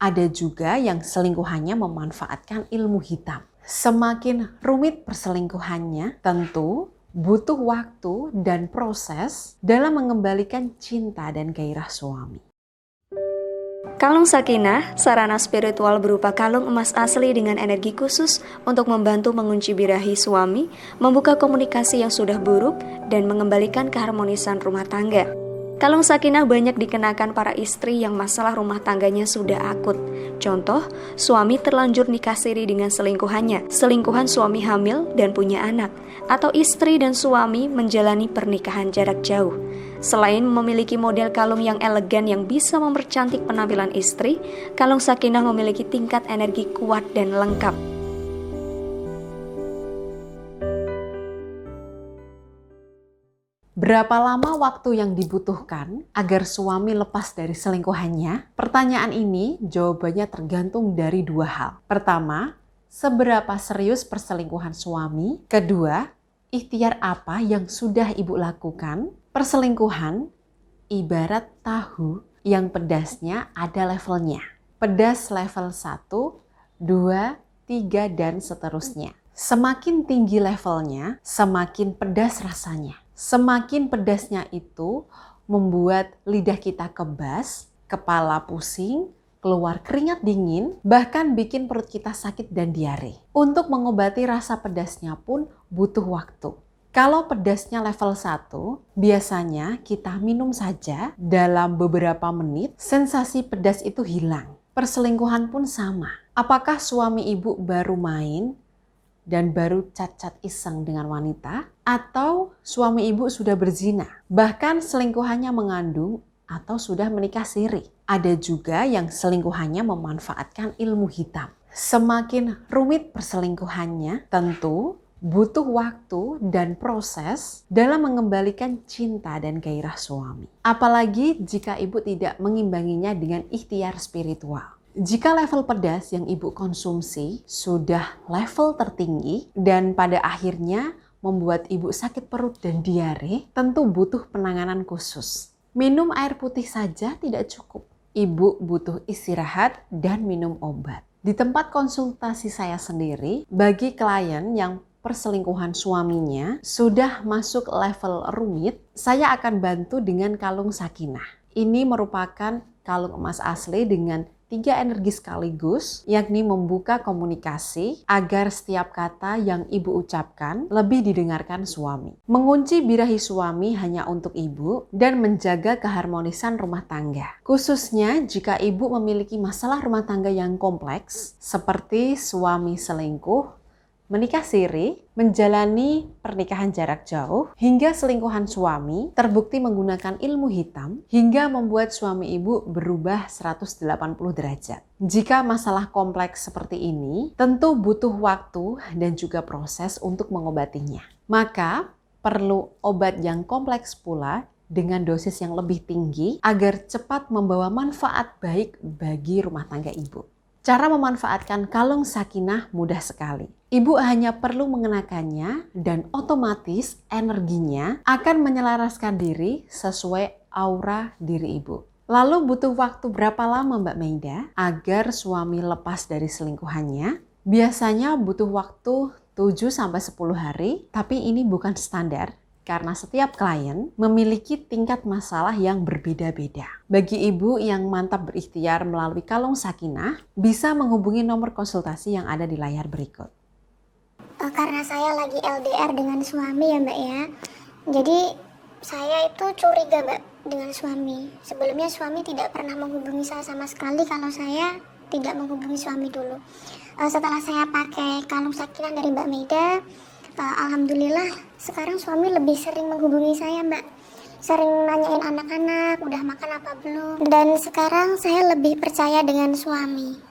Ada juga yang selingkuhannya memanfaatkan ilmu hitam. Semakin rumit perselingkuhannya, tentu butuh waktu dan proses dalam mengembalikan cinta dan gairah suami. Kalung Sakinah, sarana spiritual berupa kalung emas asli dengan energi khusus untuk membantu mengunci birahi suami, membuka komunikasi yang sudah buruk, dan mengembalikan keharmonisan rumah tangga. Kalung Sakinah banyak dikenakan para istri yang masalah rumah tangganya sudah akut. Contoh, suami terlanjur nikah siri dengan selingkuhannya, selingkuhan suami hamil dan punya anak, atau istri dan suami menjalani pernikahan jarak jauh. Selain memiliki model kalung yang elegan yang bisa mempercantik penampilan istri, kalung Sakinah memiliki tingkat energi kuat dan lengkap. Berapa lama waktu yang dibutuhkan agar suami lepas dari selingkuhannya? Pertanyaan ini jawabannya tergantung dari dua hal. Pertama, seberapa serius perselingkuhan suami? Kedua, ikhtiar apa yang sudah ibu lakukan? Perselingkuhan ibarat tahu yang pedasnya ada levelnya. Pedas level 1, 2, 3, dan seterusnya. Semakin tinggi levelnya, semakin pedas rasanya. Semakin pedasnya itu membuat lidah kita kebas, kepala pusing, keluar keringat dingin, bahkan bikin perut kita sakit dan diare. Untuk mengobati rasa pedasnya pun butuh waktu. Kalau pedasnya level 1, biasanya kita minum saja dalam beberapa menit, sensasi pedas itu hilang. Perselingkuhan pun sama. Apakah suami ibu baru main dan baru cat-cat iseng dengan wanita, atau suami ibu sudah berzina, bahkan selingkuhannya mengandung atau sudah menikah siri? Ada juga yang selingkuhannya memanfaatkan ilmu hitam. Semakin rumit perselingkuhannya, tentu butuh waktu dan proses dalam mengembalikan cinta dan gairah suami. Apalagi jika ibu tidak mengimbanginya dengan ikhtiar spiritual. Jika level pedas yang ibu konsumsi sudah level tertinggi dan pada akhirnya membuat ibu sakit perut dan diare, tentu butuh penanganan khusus. Minum air putih saja tidak cukup. Ibu butuh istirahat dan minum obat. Di tempat konsultasi saya sendiri, bagi klien yang perselingkuhan suaminya sudah masuk level rumit, saya akan bantu dengan kalung Sakinah. Ini merupakan kalung emas asli dengan 3 energi sekaligus, yakni membuka komunikasi agar setiap kata yang ibu ucapkan lebih didengarkan suami. Mengunci birahi suami hanya untuk ibu dan menjaga keharmonisan rumah tangga. Khususnya jika ibu memiliki masalah rumah tangga yang kompleks seperti suami selingkuh, menikah siri, menjalani pernikahan jarak jauh, hingga selingkuhan suami terbukti menggunakan ilmu hitam hingga membuat suami ibu berubah 180 derajat. Jika masalah kompleks seperti ini, tentu butuh waktu dan juga proses untuk mengobatinya. Maka perlu obat yang kompleks pula dengan dosis yang lebih tinggi agar cepat membawa manfaat baik bagi rumah tangga ibu. Cara memanfaatkan kalung Sakinah mudah sekali. Ibu hanya perlu mengenakannya dan otomatis energinya akan menyelaraskan diri sesuai aura diri ibu. Lalu butuh waktu berapa lama Mbak Meida agar suami lepas dari selingkuhannya? Biasanya butuh waktu 7-10 hari, tapi ini bukan standar. Karena setiap klien memiliki tingkat masalah yang berbeda-beda. Bagi ibu yang mantap berikhtiar melalui kalung Sakinah, bisa menghubungi nomor konsultasi yang ada di layar berikut. Karena saya lagi LDR dengan suami ya Mbak ya, jadi saya itu curiga Mbak dengan suami. Sebelumnya suami tidak pernah menghubungi saya sama sekali kalau saya tidak menghubungi suami dulu. Setelah saya pakai kalung Sakinah dari Mbak Meida, alhamdulillah sekarang suami lebih sering menghubungi saya Mbak. Sering nanyain anak-anak udah makan apa belum. Dan sekarang saya lebih percaya dengan suami.